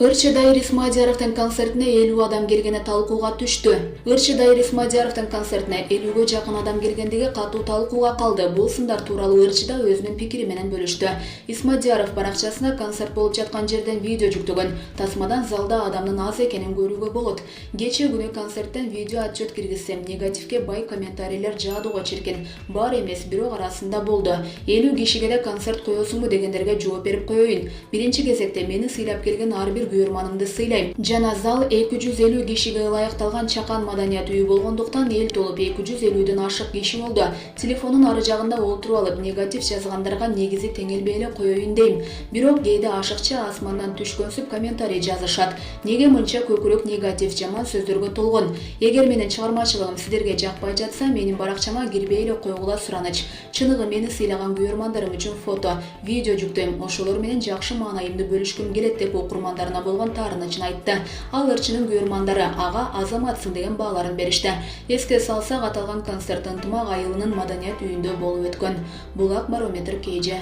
Ырчы Дайыр Исмадияровдун концертине 50 адам келгени талкууга түштү. Ырчы Дайыр Исмадияровдун концертине 50ге жакын адам келгендиги катуу талкууга калды. Бул сындар тууралуу Ырчыда өзүнүн пикири менен бөлүштү. Исмадияров баракчасына концерт болуп жаткан жерден видео жүктөгөн. Тасмадан залда адамдын аз экенин көрүүгө болот. Кечээ күнү концерттен видео отчет киргизсем, негативге бай комментарийлер жаадууга чиркин. Бар эмес, бирок арасында болду. 50 кишиге да концерт коесуңбу дегендерге жооп берип коеюн. Биринчи кезекте мени сыйлап келген ар бир көрманымды сыйлайм. Жана зал 250 кишиге ылайыкталган чакан маданият үйү болгондуктан эл толуп 250дөн ашык киши болду. Телефонун ары жагында олтуруп алып негатив жазгандарга негизи теңелбей эле коеюн дейм. Бирок кээде ашыкча асмандан түшкөнсүп комментарий жазышат. Неге мынча көкүрөк негатив жаман сөздөргө толгон? Эгер менин чыгармачылыгым силерге жакпай жатса, менин баракчама кирбей эле койгула сураныч. Чыныгы мени сыйлаган көрмандарым үчүн фото, видео жүктөйм. Ошолор менен жакшы маанайымды бөлүшкүм келет деп окурмандарына болгон таарынычын айтты. Ал Ырчынын көрмандары ага азаматсың деген бааларын беришти. Эске салсак, аталган концерт Ынтымак айылынын маданият үйүндө болуп өткөн. Булак Барометр KG.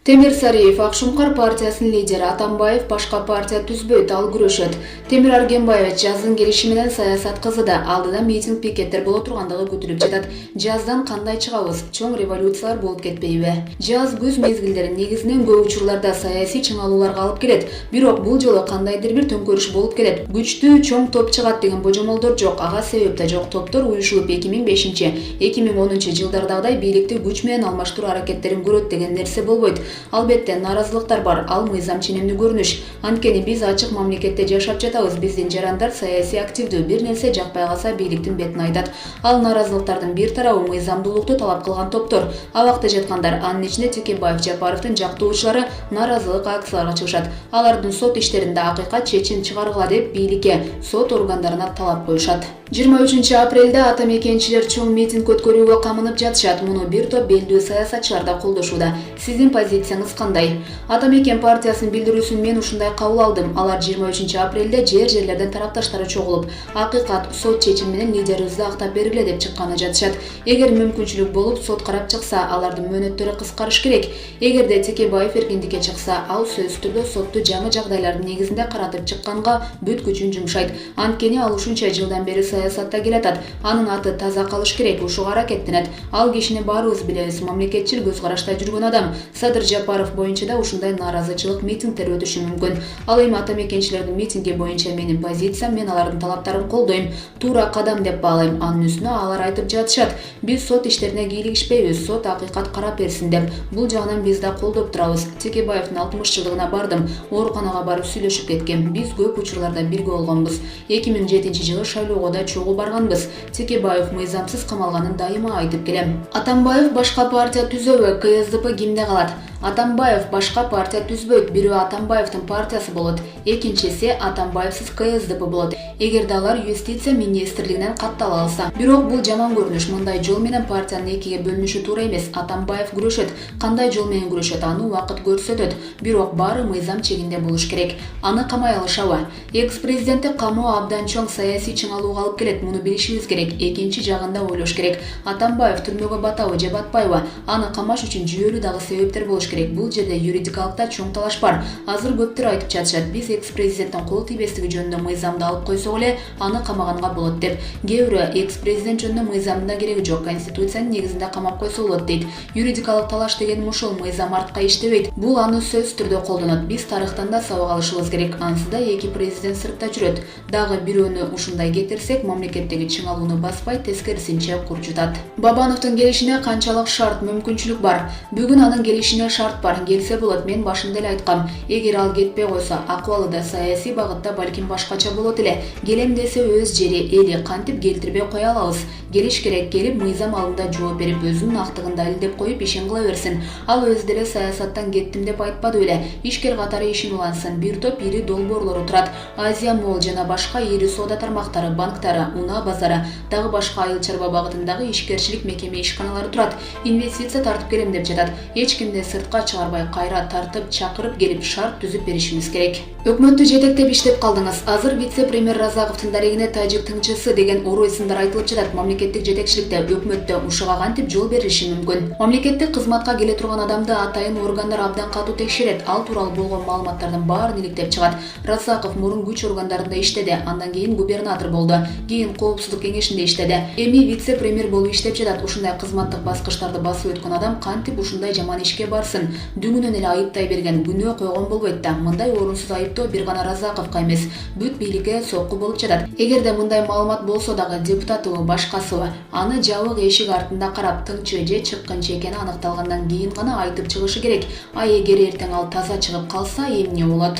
Темир Сариев Акшумкар партиясынын лидери. Атамбаев башка партия түзбөйт, ал күрөшөт. Темир Аргенбаев жаздын келиши менен саясат кызыда. Алдыда митинг пикеттер боло тургандыгы күтүлүп жатат. Жаздан кандай чыгабыз? Чоң революциялар болуп кетпейби? Жаз күз мезгилдери негизинен көп учурларда саясий чыңалууларга алып келет. Бирок бул жолу кандайдыр бир төңкөрүш болуп келет. Күчтүү чоң топ чыгат деген божомолдор жок. Ага себеп да жок. Топтор уюшулуп 2005-2010 жылдардагыдай бийликти күч менен алмаштыруу аракеттерин көрөт деген нерсе болбойт. Албетте наразылыктар бар, ал мыйзам ченемдүү көрүнүш. Анткени биз ачык мамлекетте жашап жатабыз. Биздин жарандар саясий активдүү, бир нерсе жакпай калса бийликтин бетин айтат. Ал наразылыктардын бир тарабы мыйзамдуулукту талап кылган топтор. Абакта жаткандар, анын ичинде Текебаев, Жапаровдун жактоочулары наразылык акцияларга чыгышат. Алардын сот иштеринде акыйкат чечим чыгаргыла деп бийликке, сот органдарына талап коюшат. 23 апрелде ата мекенчилер чоң митинг өткөрүүгө камынып жатышат. Муну бир топ белдүү саясатчылар да колдошууда. Сиздин позицияңыз кандай? Ата мекен партиясынын билдирүүсүн мен ушундай кабыл алдым. Алар 23 апрелде жер-жерлерден тарапташтары чогулуп, акыйкат сот чечими менен лидерибизди актап бергиле деп чыкканы жатышат. Эгер мүмкүнчүлүк болуп, сот карап чыкса, алардын мөөнөттөрү кыскарыш керек. Эгерде Текебаев эркиндикке чыкса, ал сөзсүз түрдө сотту жаңы жагдайлардын негизинде каратып чыкканга бүт күчүн жумшайт. Анткени ал ушунча жылдан бери саясатта келатат. Анын аты таза калыш керек, ушуга аракеттенет. Ал кишини баарыбыз билебиз, мамлекетчил көз карашта жүргөн адам. Садыр Жапаров боюнча да ушундай наразычылык митингдер өтүшү мүмкүн. Ал эми ата мекенчилердин митинги боюнча менин позициям, мен алардын талаптарын колдойм. Туура кадам деп баалайм. Анын үстүнө алар айтып жатышат. Биз сот иштерине кийлигишпейбиз, сот акыйкат карап берсин деп. Бул жагынан биз да колдоп турабыз. Текебаевдин 60 жылдыгына бардым. Ооруканага барып сүйлөшүп кеткем. Биз көп учурларда бирге болгонбуз. 2007-жылы шайлоого да чогуу барганбыз. Текебаев мыйзамсыз камалганын дайыма айтып келем. Атамбаев башка партия түзөбү? КСДП кимде калат? Атамбаев башка партия түзбөйт. Бирөө Атамбаевдин партиясы болот, экинчиси Атамбаевсиз КСДП болот. Эгерде алар юстиция министрлигинен каттала алса. Бирок бул жаман көрүнүш. Мындай жол менен партиянын экиге бөлүнүшү туура эмес. Атамбаев күрөшөт. Кандай жол менен күрөшөт, аны убакыт көрсөтөт. Бирок баары мыйзам чегинде болуш керек. Аны камай алышабы? Экс-президентти камоо абдан чоң саясий чыңалууга алып келет. Муну билишибиз керек. Экинчи жагында ойлош керек. Атамбаев түрмөгө батабы же батпайбы? Аны камаш үчүн жүйөлүү дагы себептер болуш керек. Бул жерде юридикалыкта чоң талаш бар. Азыр көптөр айтып жатышат, биз экс-президенттин кол тийбестиги жөнүндө мыйзамды алып койсок эле аны камаганга болот деп. Кээ бирөө экс-президент жөнүндө мыйзамдын да кереги жок, конституциянын негизинде камап койсо болот дейт. Юридикалык талаш деген ушул, мыйзам артка иштебейт. Бул аны сөзсүз түрдө колдонот. Биз тарыхтан да сабак алышыбыз керек. Ансызда эки президент сыртта жүрөт. Дагы бирөөнү ушундай кетирсек, мамлекеттеги чыңалууну баспай, тескерисинче курчутат. Бабановдун келишине канчалык шарт, мүмкүнчүлүк бар? Бүгүн анын келишине шарт бар. Келсе болот, мен башында эле айткам. Эгер ал кетпей койсо, акыбалы да саясий багытта балким башкача болот эле. Келем десе өз жери, эли кантип келтирбей кое алабыз. Келиш керек, келип мыйзам алдында жооп берип, өзүнүн актыгын далилдеп коюп ишин кыла берсин. Ал өзү деле саясаттан кеттим деп айтпады беле. Ишкер катары ишин улансын. Бир топ ири долбоорлору турат. Азия Молл жана башка ири соода тармактары, банктары, унаа базары, дагы башка айыл чарба багытындагы ишкерчилик мекеме ишканалары турат. Инвестиция тартып келем деп жатат. Эч кимде сырт сыртка чыгарбай кайра тартып чакырып келип шарт түзүп беришimiz керек. Өкмөттү жетектеп иштеп калдыңыз. Азыр вице-премьер Разаковдун дарегине тажик тыңчысы деген орой сындар айтылып жатат. Мамлекеттик жетекчиликте, өкмөттө ушуга кантип жол бериши мүмкүн? Мамлекеттик кызматка келе турган адамды атайын органдар абдан катуу текшерет. Ал тууралуу болгон маалыматтардын баарын иликтеп чыгат. Разаков мурун күч органдарында иштеди, андан кийин губернатор болду, кийин коопсуздук кеңешинде иштеди. Эми вице-премьер болуп иштеп жатат. Ушундай кызматтык баскычтарды басып өткөн адам кантип ушундай жаман ишке барсын? Дүңүнөн эле айыптай берген, күнөө койгон болбойт да. Мындай орунсуз айыптоо бир гана Разаковго эмес, бүт бийликке сокку болуп жатат. Эгерде мындай маалымат болсо дагы депутатыбы, башкасыбы, аны жабык эшик артында карап тыңчы же чыккынчы экени аныкталгандан кийин гана айтып чыгышы керек. А эгер эртең ал таза чыгып калса, эмне болот?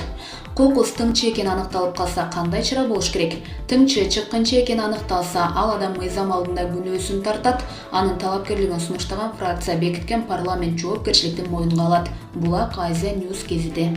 Кокус тыңчы экени аныкталып калса кандай чара болуш керек? Тыңчы, чыккынчы экени аныкталса, ал адам мыйзам алдында күнөөсүн тартат. Анын талапкерлигин сунуштаган фракция бекиткен парламент жоопкерчиликти мойнуна алат. Булак Азия News гезити.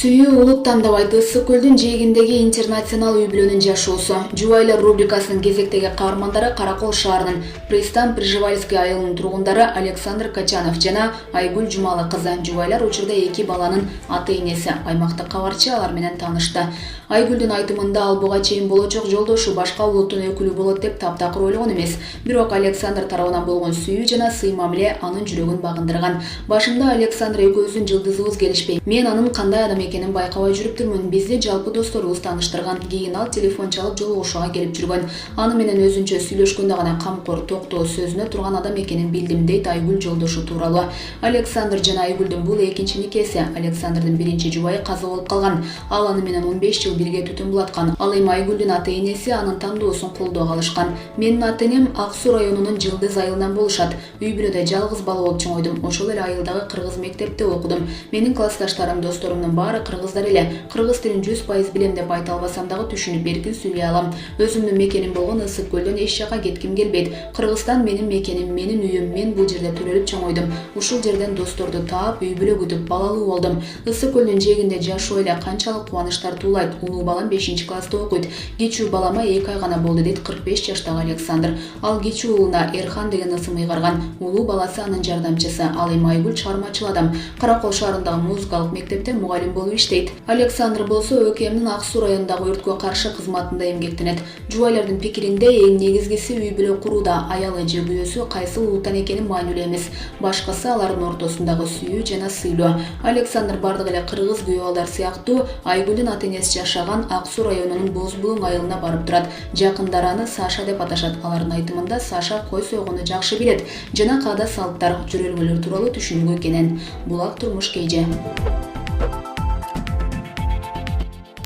Сүйүү улут тандабайт. Ысык көлдүн жээгиндеги интернационал үй-бүлөнүн жашоосу. Жубайлар рубрикасынын кезектеги каармандары Каракол шаарынын Пристан Пржевальский айылынын тургундары Александр Качанов жана Айгүл Жумалы кызы. Жубайлар учурда 2 баланын ата-энеси. Аймактык кабарчы алар менен таанышты. Айгүлдүн айтымында ал буга чейин болочок жолдошу башка улуттун өкүлү болот деп таптакыр ойлогон эмес. Бирок Александр тарабынан болгон сүйүү жана сый мамиле анын жүрөгүн багындырган. Башында Александр экөөбүздүн жылдызыбыз келишпей, мен анын кандай адам экенин байкабай жүрүптүрмүн. Бизди жалпы досторубуз тааныштырган. Кийин ал телефон чалып жолугушууга келип жүргөн. Аны менен өзүнчө сүйлөшкөндө гана камкор, токтоо, сөзүнө турган адам экенин билдим, дейт Айгүл жолдошу тууралуу. Александр жана Айгүлдүн бул экинчи никеси. Александрдын биринчи жубайы каза болуп калган. Ал аны менен 15 жыл бирге түтүн булаткан. Ал эми Айгүлдүн ата-энеси анын тандоосун колдоого алышкан. Менин ата-энем Ак Суу районунун Жылдыз айылынан болушат. Үй-бүлөдө жалгыз бала болуп чоңойдум. Ошол эле айылдагы кыргыз мектепте окудум. Менин классташтарым, досторумдун баары кыргыздар эле. Кыргыз тилин 100% билем деп айта албасам дагы түшүнүп эркин сүйлөй алам. Өзүмдүн мекеним болгон Ысык көлдөн эч жака кетким келбейт. Кыргызстан менин мекеним, менин үйүм, мен бул жерде төрөлүп чоңойдум. Ушул жерден досторду таап, үй-бүлө күтүп балалуу болдум. Ысык көлдүн жээгинде жашоо эле канчалык кубанычтар туулайт. Улуу балам 5-класста окуйт. Кичүү балама 2 ай гана болду, дейт 45 жаштагы Александр. Ал кичүү уулуна Эрхан деген ысым ыйгарган. Улуу баласы анын жардамчысы. Ал эми Айгүл чыгармачыл адам. Каракол шаарындагы музыкалык мектепте мугалим болуп иштейт. Александр болсо ÖKM'нин Ак Суу районундагы өрткө каршы кызматында эмгектенет. Жубайлардын пикиринде эң негизгиси үй-бүлө курууда аялы же күйөөсү кайсы улуттан экени маанилүү эмес. Башкысы алардын ортосундагы сүйүү жана сыйлоо. Александр бардык эле кыргыз күйөө балдар сыяктуу Айгүлдүн ата-энеси жашаган Ак Суу районунун Бозбулуң айылына барып турат. Жакындары аны Саша деп аташат. Алардын айтымында Саша кой сойгону жакшы билет жана каада салттар, жүрөлгөлөр тууралуу түшүнүгү экенин. Булак турмуш KJ.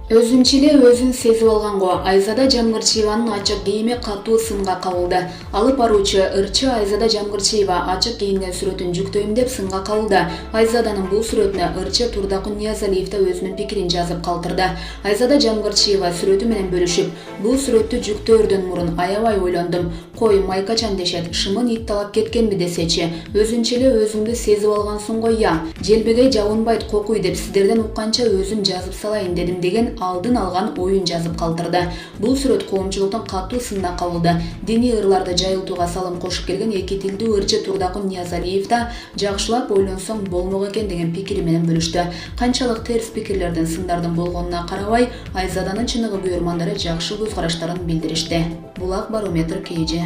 Өзүнчө эле өзүн сезип алганго Айзада Жамгырчиеванын ачык кийими катуу сынга кабылды. Алып баруучу ырчы Айзада Жамгырчиева ачык кийинген сүрөтүн жүктөйм деп сынга кабылды. Айзаданын бул сүрөтүнө ырчы Турдакун Ниязалиев да өзүнүн пикирин жазып калтырды. Айзада Жамгырчиева сүрөтү менен бөлүшүп, бул сүрөттү жүктөөрдөн мурун аябай ойлондум. Кой майкачан дешет, шымын ит талап кеткенби десечи, өзүнчө эле өзүңдү сезип алгансың го я. Желбегей жабынбайт кокуй деп сиздерден укканча өзүм жазып салайын дедим деген алдын алган оюн жазып калтырды. Бул сүрөт коомчулуктун катуу сынына кабылды. Диний ырларды жайылтууга салым кошуп келген эки тилдүү ырчы Турдакун Ниязалиев да жакшылап ойлонсоң болмок экен деген пикири менен бөлүштү. Канчалык терс пикирлердин, сындардын болгонуна карабай, Айзаданын чыныгы күйөрмандары жакшы көз караштарын билдиришти. Булак Барометр KJ.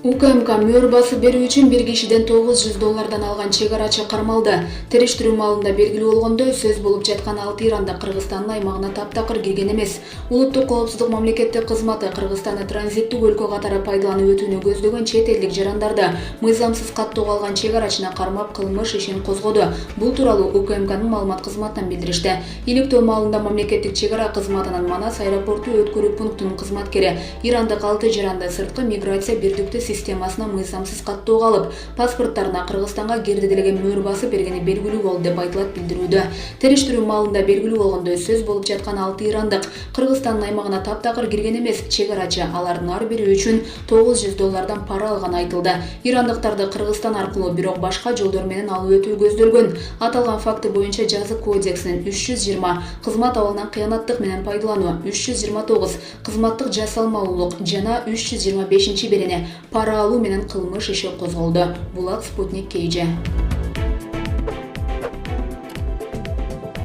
УКМК мөр басып берүү үчүн бир кишиден $900 алган чегарачы кармалды. Териштирүү маалында белгилүү болгондой, сөз болуп жаткан 6 ирандык Кыргызстандын аймагына таптакыр кирген эмес. Улуттук коопсуздук мамлекеттик кызматы Кыргызстанды транзиттик өлкө катары пайдаланып өтүүнү көздөгөн чет элдик жарандарды мыйзамсыз каттоого алган чегарачыны кармап кылмыш ишин козгоду. Бул тууралуу УКМКнын маалымат кызматынан билдиришти. Иликтөө маалында мамлекеттик чегара кызматынын Манас аэропорту өткөрүү пунктунун кызматкери ирандык 6 жаранды сырткы миграция бирдиктүү системасына мыйзамсыз каттоого алып, паспорттарына Кыргызстанга кирди делеген мөр басып бергени белгилүү болду деп айтылат билдирүүдө. Териштирүү маалында белгилүү болгондой, сөз болуп жаткан 6 ирандык Кыргызстандын аймагына таптакыр кирген эмес, чек-арачы алардын ар бири үчүн $900 пара алганы айтылды. Ирандыктарды Кыргызстан аркылуу бирок башка жолдор менен алып өтүү көздөлгөн. Аталган факты боюнча жазык кодексинин 320 кызмат абалынан кыянаттык менен пайдалануу, 329 кызматтык жасалмалуулук жана 325 берене пара алуу менен кылмыш иши козголду. Булак Спутник KG.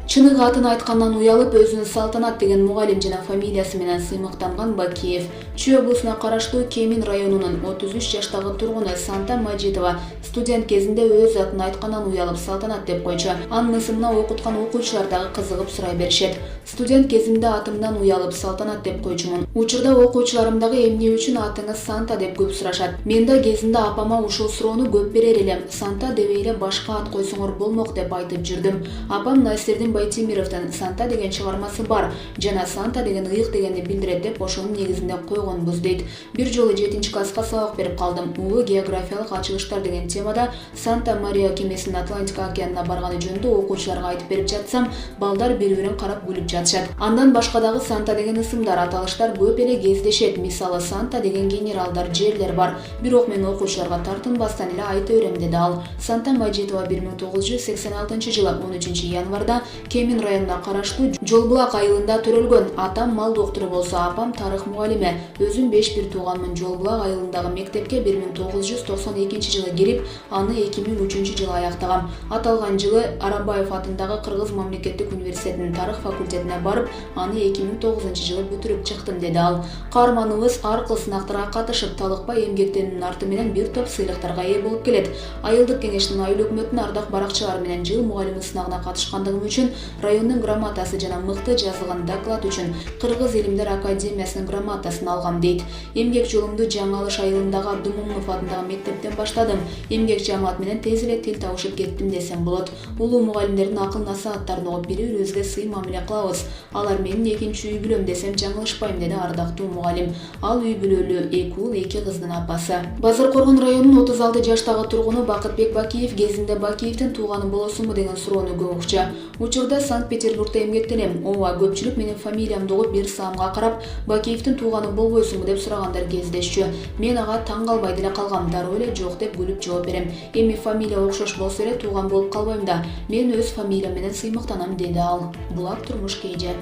Чыныгы атын айткандан уялып, өзүнүн Салтанат деген мугалим жана фамилиясы менен сыймыктанган Бакиев. Чүй облусуна караштуу Кемин районунун 33 жаштагы тургуну Санта Мажитова студент кезинде өз атын айткандан уялып Салтанат деп койчу. Анын ысымына окуткан окуучулар дагы кызыгып сурай беришет. Студент кезимде атымдан уялып Салтанат деп койчумун. Учурда окуучуларым дагы эмне үчүн атыңыз Санта деп көп сурашат. Мен да кезинде апама ушул суроону көп берер элем. Санта дебей эле башка ат койсоңор болмок деп айтып жүрдүм. Апам Насирдин Байтимировдун Санта деген чыгармасы бар. Жана Санта деген ыйык дегенди билдирет деп ошонун негизинде койгонбуз дейт. Бир жолу 7-класска сабак берип калдым. Улуу географиялык ачылыштар деген темада Санта Мария кемесинин Атлантика океанына барганы жөнүндө окуучуларга айтып берип жатсам, балдар бири-бирин карап күлүп жатышат. Андан башка дагы Санта деген ысымдар, аталыштар көп эле кездешет. Мисалы Санта деген генералдар, жерлер бар. Бирок мен окуучуларга тартынбастан эле айта берем деди ал. Санта Мажитова 1986-жылы 13 январда Кемин районуна караштуу Жолбулак айылында төрөлгөн. Атам мал доктору болсо, апам тарых мугалими. Өзүм 5 бир тууганмын. Жолбулак айылындагы мектепке 1992-жылы кирип, аны 2003-жылы аяктагам. Аталган жылы Арабаев атындагы Кыргыз мамлекеттик университетинин тарых факультетине барып, аны 2009-жылы бүтүрүп чыктым деди ал. Каарманыбыз ар кыл сынактарга катышып, талыкпай эмгектенүүнүн арты менен бир топ сыйлыктарга ээ болуп келет. Айылдык кеңештин айыл өкмөтүнүн ардак баракчылары менен жыл мугалими сынагына катышкандыгым үчүн райондун грамотасы жана мыкты жазылган доклад үчүн Кыргыз Илимдер Академиясынын грамотасын алгам дейт. Эмгек жолумду Жаңы Алыш айылындагы Абдымомунов атындагы мектептен баштадым. Эмгек жамаат менен тез эле тил табышып кеттим десем болот. Улуу мугалимдердин акыл насааттарын угуп бири-бирибизге сый мамиле кылабыз. Алар менин экинчи үй бүлөм десем жаңылышпайм деди ардактуу мугалим. Ал үй бүлөлүү 2 уул 2 кыздын апасы. Базаркоргон районунун 36 жаштагы тургуну Бакытбек Бакиев кезинде Бакиевдин тууганы болосуңбу деген суроону көп укчу. Учурда Санкт-Петербургда эмгектенем. Ооба, көпчүлүк менин фамилиямды угуп бир саамга карап, Бакиевдин тууганы болбойсуңбу деп сурагандар кездешчү. Мен ага таң калбай деле калгам, дароо эле жок деп күлүп жооп берем. Эми фамилия окшош болсо эле тууган болуп калбайм да. Мен өз фамилиям менен сыймыктанам деди ал. Булак Турмуш KG.